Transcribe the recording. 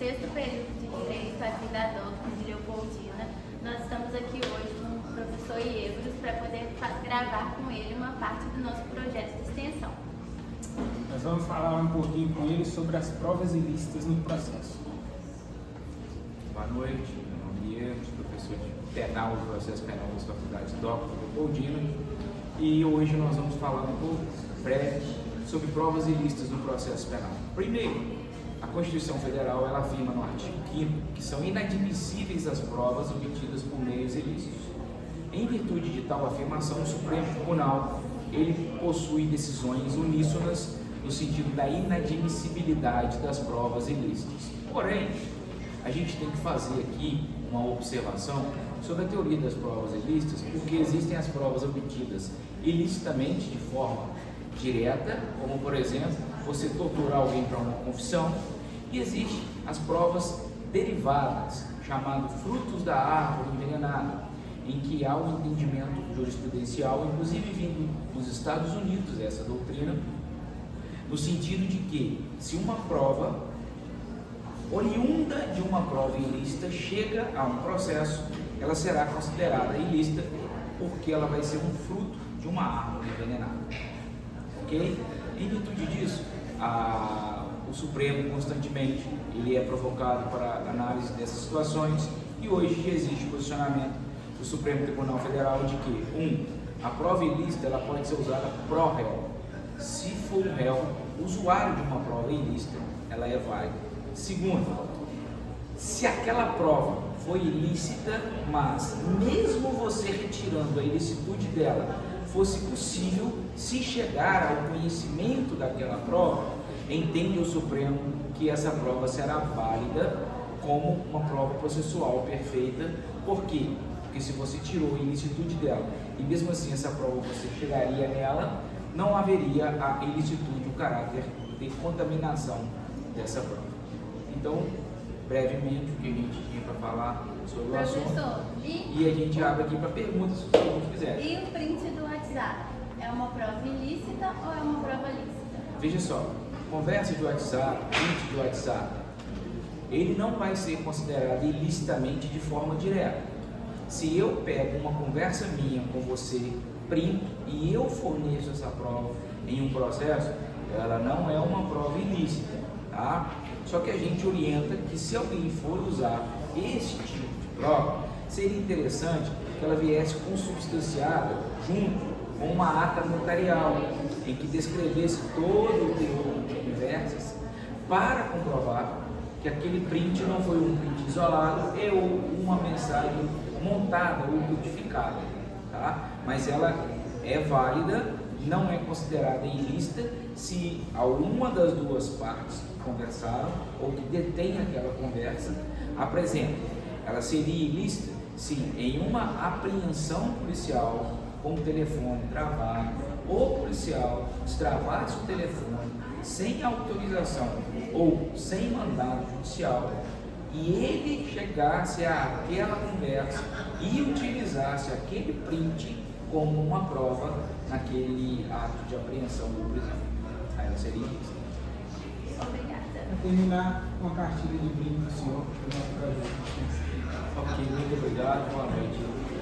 sexto período de Direito à Vida Adulta de Leopoldina. Nós estamos aqui hoje com o professor Ievros para poder gravar com ele uma parte do nosso projeto de extensão. Nós vamos falar um pouquinho com ele sobre as provas ilícitas no processo. Boa noite, meu nome é Ievros, professor de penal e processo penal das faculdades DOC Leopoldina, e hoje nós vamos falar um pouco breve sobre provas ilícitas no processo penal. Primeiro, a Constituição Federal ela afirma no artigo 5º que são inadmissíveis as provas obtidas por meios ilícitos. Em virtude de tal afirmação, o Supremo Tribunal ele possui decisões uníssonas no sentido da inadmissibilidade das provas ilícitas. Porém, a gente tem que fazer aqui uma observação sobre a teoria das provas ilícitas, porque existem as provas obtidas ilicitamente de forma direta, como por exemplo, você torturar alguém para uma confissão, e existem as provas derivadas, chamado frutos da árvore envenenada, em que há um entendimento jurisprudencial, inclusive vindo dos Estados Unidos, essa doutrina, no sentido de que se uma prova oriunda de uma prova ilícita chega a um processo, ela será considerada ilícita porque ela vai ser um fruto de uma árvore envenenada. Ok? Em virtude disso, o Supremo constantemente ele é provocado para análise dessas situações e hoje já existe posicionamento do Supremo Tribunal Federal de que, a prova ilícita ela pode ser usada pró réu. Se for o réu, usuário de uma prova ilícita, ela é válida. Segundo, se aquela prova foi ilícita, mas mesmo você retirando a ilicitude dela, fosse possível se chegar ao conhecimento daquela prova, entende o Supremo que essa prova será válida como uma prova processual perfeita. Por quê? Porque se você tirou a ilicitude dela e mesmo assim essa prova você chegaria nela, não haveria a ilicitude, o caráter de contaminação dessa prova. Então, brevemente, o que a gente tinha para falar sobre o assunto. E a gente abre aqui para perguntas, se vocês quiserem. E o print do WhatsApp? É uma prova ilícita ou é uma prova lícita? Veja só, conversa de WhatsApp, print de WhatsApp, ele não vai ser considerado ilicitamente de forma direta. Se eu pego uma conversa minha com você, printo, e eu forneço essa prova em um processo, ela não é uma prova ilícita, tá? Só que a gente orienta que se alguém for usar esse tipo de prova, seria interessante que ela viesse consubstanciada junto com uma ata notarial, em que descrevesse todo o teor de conversas para comprovar que aquele print não foi um print isolado e ou uma mensagem montada ou codificada, tá? Mas ela é válida, não é considerada ilícita se alguma das duas partes que conversaram ou que detém aquela conversa apresenta. Ela seria ilícita se em uma apreensão policial com o telefone travado, o policial destravasse o telefone sem autorização ou sem mandado judicial e ele chegasse àquela conversa e utilizasse aquele print como uma prova naquele ato de apreensão ou prisão. Aí ela seria isso. Obrigada. Para terminar, uma cartilha de brinde do senhor do nosso projeto. Ok, muito obrigado, boa noite.